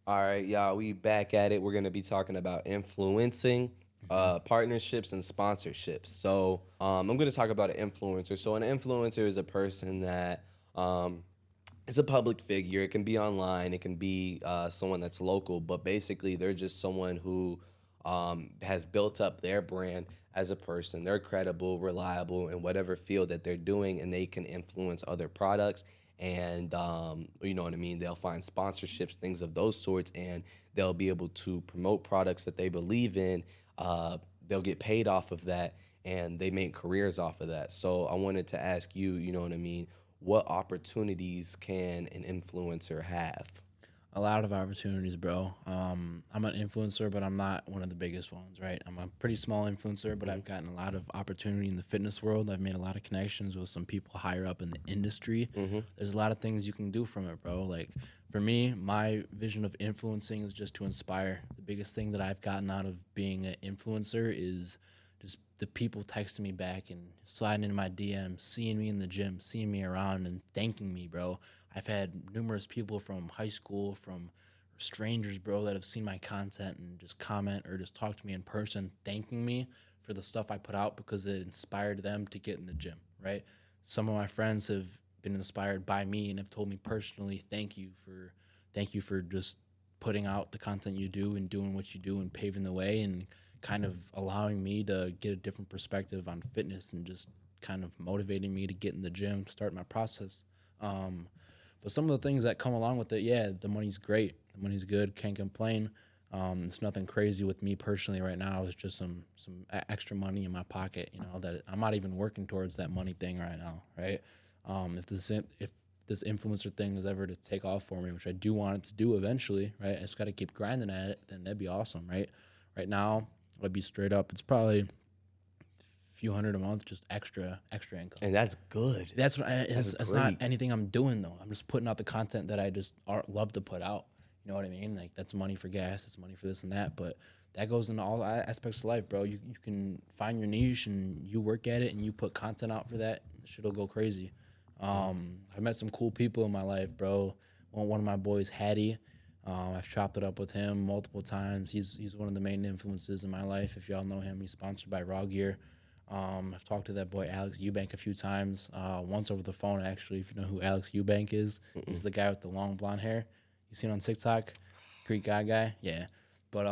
All right, y'all, we back at it. We're going to be talking about influencing, partnerships, and sponsorships. So I'm going to talk about an influencer. So an influencer is a person that is a public figure. It can be online. It can be someone that's local. But basically, they're just someone who has built up their brand as a person. They're credible, reliable in whatever field that they're doing, and they can influence other products. And you know what I mean. They'll find sponsorships, things of those sorts, and they'll be able to promote products that they believe in. They'll get paid off of that, and they make careers off of that. So I wanted to ask you, you know what I mean. What opportunities can an influencer have? A lot of opportunities, bro. I'm an influencer, but I'm not one of the biggest ones, right? I'm a pretty small influencer, but I've gotten a lot of opportunity in the fitness world. I've made a lot of connections with some people higher up in the industry. There's a lot of things you can do from it, bro. Like for me, my vision of influencing is just to inspire. The biggest thing that I've gotten out of being an influencer is just the people texting me back and sliding into my DM, seeing me in the gym, seeing me around and thanking me, bro. I've had numerous people from high school, from strangers, bro, that have seen my content and just comment or just talk to me in person, thanking me for the stuff I put out because it inspired them to get in the gym, right? Some of my friends have been inspired by me and have told me personally, thank you for just putting out the content you do and doing what you do and paving the way and kind of allowing me to get a different perspective on fitness and just kind of motivating me to get in the gym, start my process. But some of the things that come along with it, yeah, the money's great. The money's good. Can't complain. It's nothing crazy with me personally right now. It's just some extra money in my pocket, you know, that I'm not even working towards that money thing right now, right? If this influencer thing is ever to take off for me, which I do want it to do eventually, right? I just got to keep grinding at it, then that'd be awesome, right? Right now, I'd be straight up. It's probably a few hundred a month, just extra income. And that's good. It's not anything I'm doing though. I'm just putting out the content that I just love to put out. You know what I mean? Like that's money for gas, it's money for this and that. But that goes into all aspects of life, bro. You can find your niche and you work at it and you put content out for that. Shit'll go crazy. I've met some cool people in my life, bro. One of my boys, Hattie. I've chopped it up with him multiple times. He's one of the main influences in my life. If y'all know him, he's sponsored by Raw Gear. I've talked to that boy Alex Eubank a few times. Once over the phone, actually. If you know who Alex Eubank is, he's the guy with the long blonde hair. You seen on TikTok, Greek guy. Yeah, but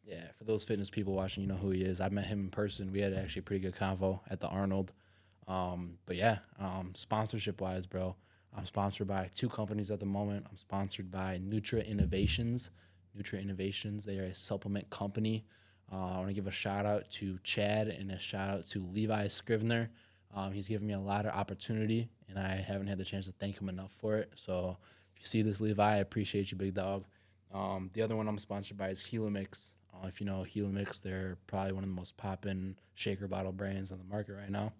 yeah. For those fitness people watching, you know who he is. I met him in person. We had actually a pretty good convo at the Arnold. But yeah, sponsorship wise, bro. I'm sponsored by 2 companies at the moment. I'm sponsored by Nutra Innovations. Nutra Innovations, they are a supplement company. I want to give a shout out to Chad and a shout out to Levi Scrivener. He's given me a lot of opportunity, and I haven't had the chance to thank him enough for it. So if you see this, Levi, I appreciate you, big dog. The other one I'm sponsored by is Helomix. If you know Helomix, they're probably one of the most poppin' shaker bottle brands on the market right now.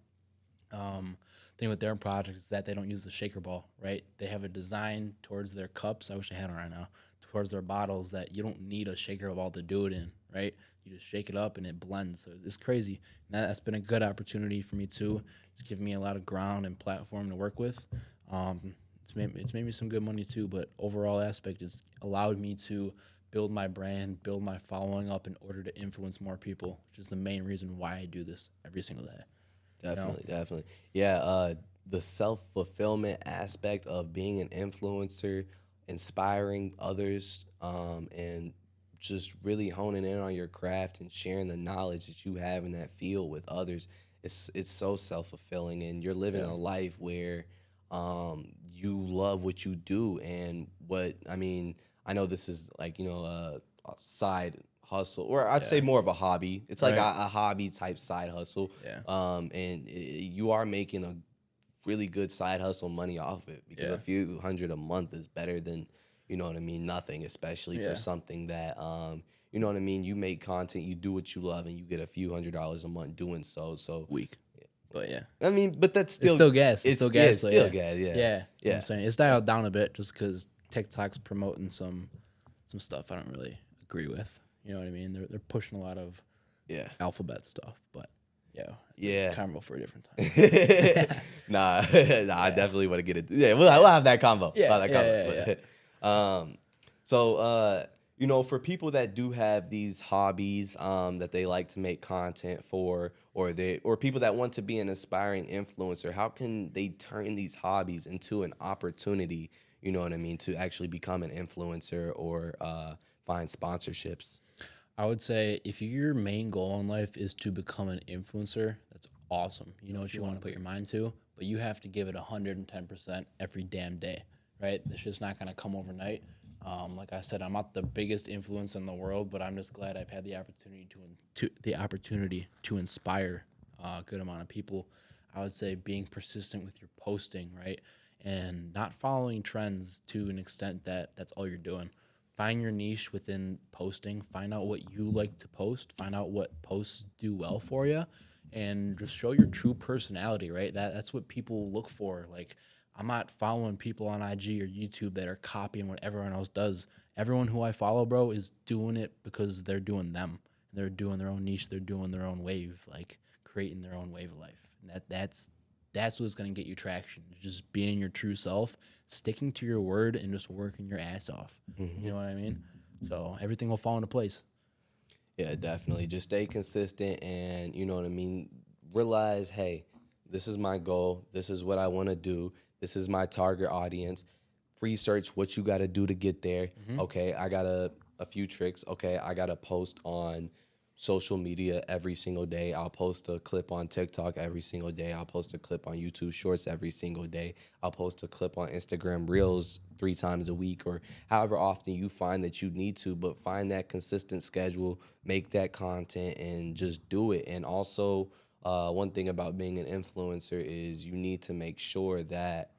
Thing with their product is that they don't use the shaker ball, right? They have a design towards their cups. I wish I had one right now. Towards their bottles that you don't need a shaker ball to do it in, right? You just shake it up and it blends. So it's crazy. And that's been a good opportunity for me too. It's given me a lot of ground and platform to work with. It's made me some good money too. But overall aspect is allowed me to build my brand, build my following up in order to influence more people, which is the main reason why I do this every single day. Definitely. Yeah, the self-fulfillment aspect of being an influencer, inspiring others, and just really honing in on your craft and sharing the knowledge that you have in that field with others. It's so self-fulfilling, and you're living a life where you love what you do. And what I mean, I know this is like, you know, a side hustle, or I'd say more of a hobby. It's like a hobby type side hustle. And you are making a really good side hustle money off it, because a few hundred a month is better than, you know what I mean, nothing, especially for something that, you know what I mean, you make content, you do what you love, and you get a few $100s a month doing so. Week. But yeah. I mean, but that's It's still gas. It's still gas. It's still gas, yeah. You know what I'm saying? It's dialed down a bit just because TikTok's promoting some stuff I don't really agree with. You know what I mean? They're pushing a lot of alphabet stuff, but it's a convo for a different time. I definitely want to get it. Yeah, we'll have that convo. So, you know, for people that do have these hobbies that they like to make content for, or people that want to be an aspiring influencer, how can they turn these hobbies into an opportunity? You know what I mean, to actually become an influencer or find sponsorships. I would say if your main goal in life is to become an influencer, that's awesome. You know what you want to put your mind to, but you have to give it 110% every damn day, right? This shit's not gonna come overnight. Like I said, I'm not the biggest influence in the world, but I'm just glad I've had the opportunity to inspire a good amount of people. I would say being persistent with your posting, right, and not following trends to an extent that that's all you're doing. Find your niche within posting, find out what you like to post, find out what posts do well for you, and just show your true personality, right? That's what people look for. Like, I'm not following people on IG or YouTube that are copying what everyone else does. Everyone who I follow, bro, is doing it because they're doing them. They're doing their own niche, they're doing their own wave, like creating their own wave of life. And that's what's gonna get you traction. Just being your true self, sticking to your word, and just working your ass off. You know what I mean? So everything will fall into place. Yeah, definitely. Just stay consistent and, you know what I mean, realize, hey, this is my goal. This is what I want to do. This is my target audience. Research what you got to do to get there. Okay, I got a few tricks. Okay, I got to post on social media every single day. I'll post a clip on TikTok every single day. I'll post a clip on YouTube Shorts every single day. I'll post a clip on Instagram Reels 3 times a week, or however often you find that you need to, but find that consistent schedule, make that content, and just do it. And also, one thing about being an influencer is you need to make sure that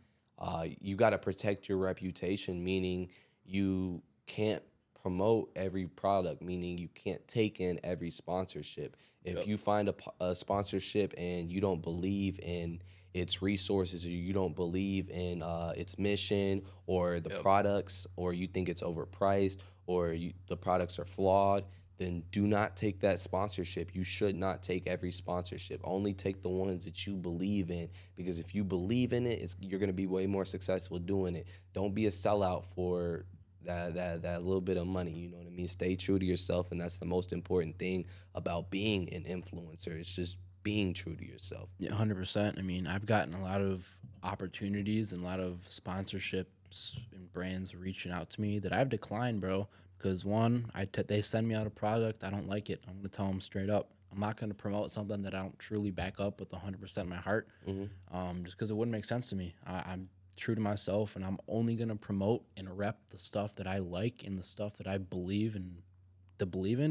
you got to protect your reputation, meaning you can't promote every product, meaning you can't take in every sponsorship. If you find a sponsorship and you don't believe in its resources, or you don't believe in its mission or the products, or you think it's overpriced, or the products are flawed, then do not take that sponsorship. You should not take every sponsorship. Only take the ones that you believe in, because if you believe in it, you're going to be way more successful doing it. Don't be a sellout for that little bit of money. You know what I mean? Stay true to yourself, and that's the most important thing about being an influencer. It's just being true to yourself. Yeah, 100%. I mean, I've gotten a lot of opportunities and a lot of sponsorships and brands reaching out to me that I've declined, bro. Because one, they send me out a product, I don't like it. I'm gonna tell them straight up. I'm not gonna promote something that I don't truly back up with 100% of my heart, just because it wouldn't make sense to me. I'm true to myself, and I'm only gonna promote and rep the stuff that I like and the stuff that I believe in,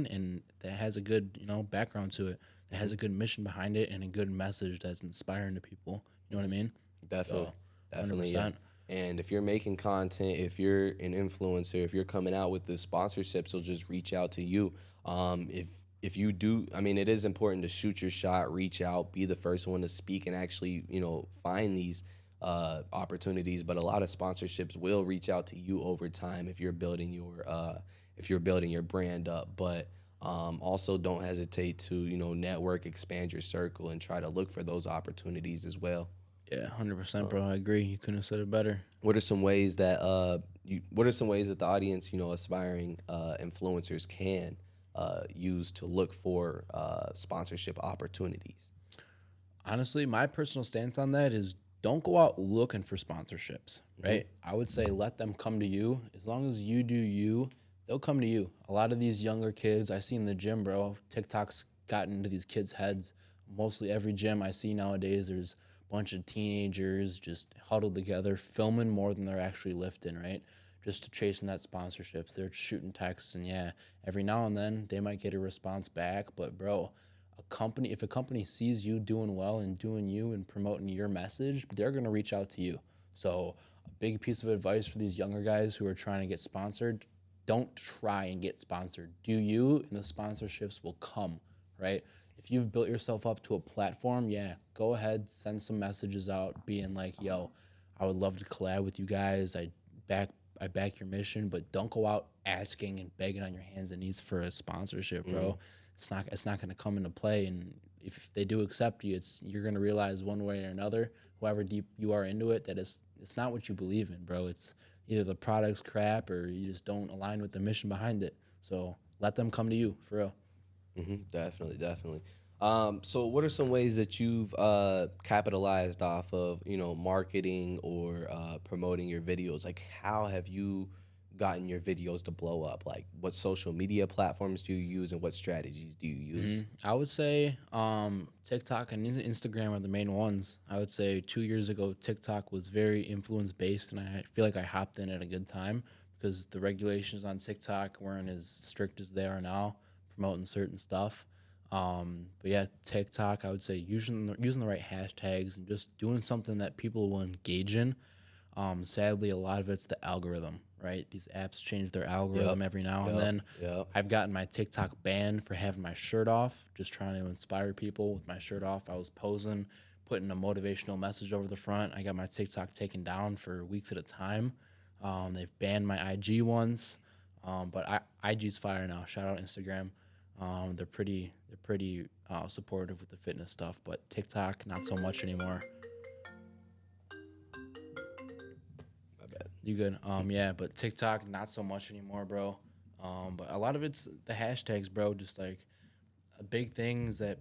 and that has a good background to it. That has a good mission behind it and a good message that's inspiring to people. You know what I mean? Definitely. So, Definitely, yeah. 100%. And if you're making content, if you're an influencer, if you're coming out with the sponsorships, they'll just reach out to you. If you do, I mean, it is important to shoot your shot, reach out, be the first one to speak, and actually, find these opportunities. But a lot of sponsorships will reach out to you over time if you're building your brand up. But also, don't hesitate to network, expand your circle, and try to look for those opportunities as well. Yeah, 100%, bro. I agree. You couldn't have said it better. What are some ways that the audience, aspiring influencers can use to look for sponsorship opportunities? Honestly, my personal stance on that is don't go out looking for sponsorships, right? I would say let them come to you. As long as you do you, they'll come to you. A lot of these younger kids I see in the gym, bro, TikTok's gotten into these kids' heads. Mostly every gym I see nowadays, there's a bunch of teenagers just huddled together, filming more than they're actually lifting, right? Just to chasing that sponsorships. They're shooting texts, and yeah, every now and then they might get a response back. But bro, if a company sees you doing well and doing you and promoting your message, they're gonna reach out to you. So a big piece of advice for these younger guys who are trying to get sponsored: don't try and get sponsored. Do you, and the sponsorships will come, right? If you've built yourself up to a platform, yeah, go ahead, send some messages out being like, yo, I would love to collab with you guys. Back I back your mission, but don't go out asking and begging on your hands and knees for a sponsorship, bro. It's not gonna come into play. And if they do accept you, you're gonna realize one way or another, however deep you are into it, that it's not what you believe in, bro. It's either the product's crap or you just don't align with the mission behind it. So let them come to you for real. Definitely, definitely. So what are some ways that you've capitalized off of, marketing or promoting your videos? Like, how have you gotten your videos to blow up? Like, what social media platforms do you use, and what strategies do you use? I would say TikTok and Instagram are the main ones. I would say 2 years ago, TikTok was very influence based, and I feel like I hopped in at a good time because the regulations on TikTok weren't as strict as they are now, promoting certain stuff. But yeah, TikTok, I would say using the right hashtags and just doing something that people will engage in. Sadly, a lot of it's the algorithm, right? These apps change their Yep, algorithm every now and yep, then. yep. I've gotten my TikTok banned for having my shirt off, just trying to inspire people with my shirt off. I was posing, putting a motivational message over the front. I got my TikTok taken down for weeks at a time. They've banned my IG once, but IG's fire now. Shout out Instagram. They're pretty supportive with the fitness stuff, but TikTok not so much anymore. My bad. You good? Yeah, but TikTok not so much anymore, bro. But a lot of it's the hashtags, bro. Just like a big thing is that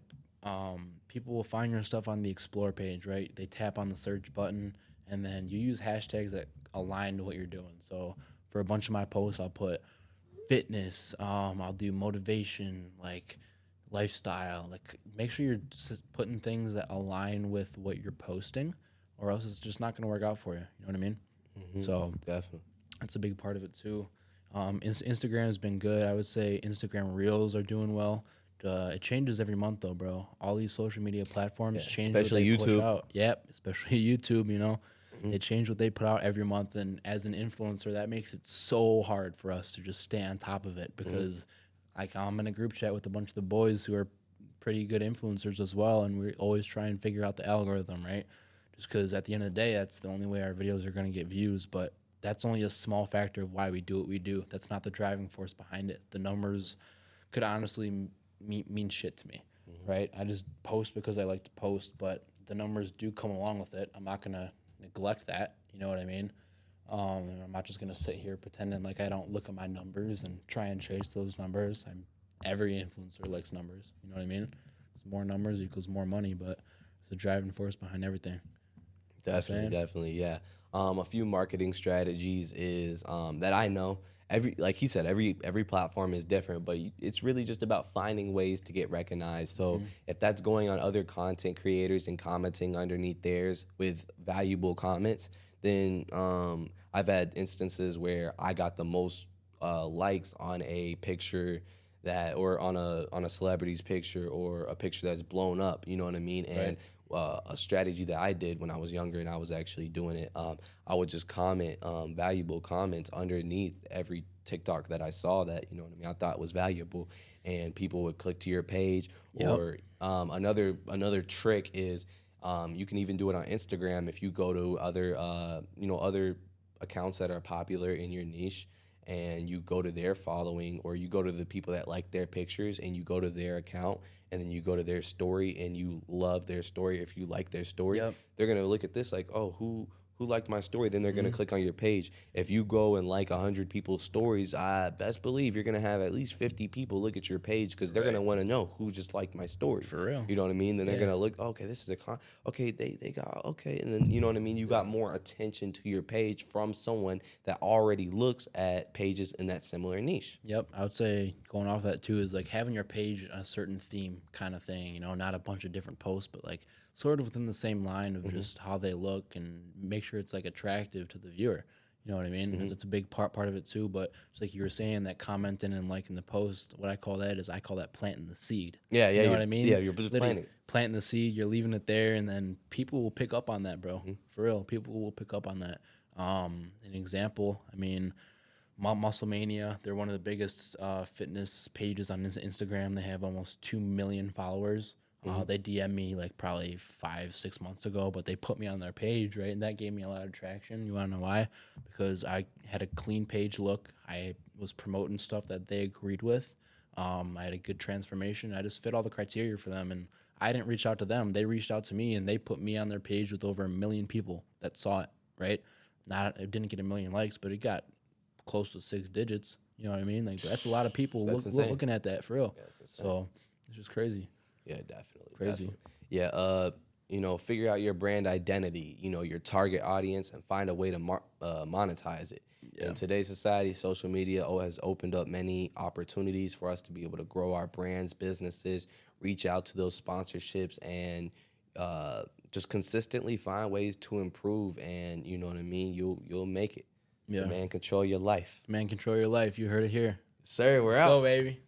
people will find your stuff on the explore page, right? They tap on the search button, and then you use hashtags that align to what you're doing. So for a bunch of my posts, I'll put fitness. I'll do motivation, like lifestyle. Like make sure you're putting things that align with what you're posting, or else it's just not going to work out for you. You know what I mean? So Definitely. that's a big part of it too. Instagram has been good. I would say Instagram Reels are doing well. It changes every month though, bro. All these social media platforms Yeah, change what especially they push YouTube. out. Yep, especially YouTube. They change what they put out every month, and as an influencer, that makes it so hard for us to just stay on top of it because, like, I'm in a group chat with a bunch of the boys who are pretty good influencers as well, and we always try and figure out the algorithm, right? Just because at the end of the day, that's the only way our videos are going to get views. But that's only a small factor of why we do what we do. That's not the driving force behind it. The numbers could honestly mean shit to me, right? I just post because I like to post, but the numbers do come along with it. I'm not going to neglect that. You know what I mean? I'm not just going to sit here pretending like I don't look at my numbers and try and chase those numbers. Every influencer likes numbers. You know what I mean? So more numbers equals more money, but it's the driving force behind everything. You know what I'm Definitely, saying? definitely, yeah. A few marketing strategies is that I know. Like he said, every platform is different, but it's really just about finding ways to get recognized. So if that's going on other content creators and commenting underneath theirs with valuable comments, then I've had instances where I got the most likes on a picture that, or on a celebrity's picture, or a picture that's blown up. You know what I mean? And Right. a strategy that I did when I was younger and I was actually doing it, I would just comment valuable comments underneath every TikTok that I saw that, you know what I mean, I thought was valuable, and people would click to your page. Yep. Or another trick is you can even do it on Instagram if you go to other accounts that are popular in your niche, and you go to their following, or you go to the people that like their pictures and you go to their account, and then you go to their story and you love their story. If you like their story, Yep. they're gonna look at this like, oh, who liked my story? Then they're gonna click on your page. If you go and like 100 people's stories, I best believe you're gonna have at least 50 people look at your page, because they're gonna want to know who just liked my story. For real. You know what I mean? Then they're Yeah. gonna look, okay, this is okay, they got, okay, and then you know what I mean. You got more attention to your page from someone that already looks at pages in that similar niche. Yep, I would say going off that too is like having your page on a certain theme kind of thing, not a bunch of different posts, but like sort of within the same line of just how they look, and make sure it's like attractive to the viewer. You know what I mean? That's a big part of it too. But it's like you were saying, that commenting and liking the post, what I call that is I call that planting the seed. Yeah, You yeah, know what I mean? yeah. You're just Literally planning. planting the seed, you're leaving it there, and then people will pick up on that, bro. For real, people will pick up on that. An example, I mean, Muscle Mania, they're one of the biggest fitness pages on Instagram. They have almost 2 million followers. They DM me like probably 5-6 months ago, but they put me on their page, right? And that gave me a lot of traction. You want to know why? Because I had a clean page look. I was promoting stuff that they agreed with. I had a good transformation. I just fit all the criteria for them. And I didn't reach out to them. They reached out to me, and they put me on their page with over 1 million people that saw it, right? it didn't get a million likes, but it got close to 6 digits. You know what I mean? Like that's a lot of people looking at that for real. Yeah, so it's just crazy. Yeah, definitely. Crazy. Definitely. Yeah. Figure out your brand identity, your target audience, and find a way to monetize it. Yeah. In today's society, social media has opened up many opportunities for us to be able to grow our brands, businesses, reach out to those sponsorships, and just consistently find ways to improve. And you know what I mean? You'll make it. Yeah. Man, control your life. Man, control your life. You heard it here. Sir, we're out. Let's go, baby.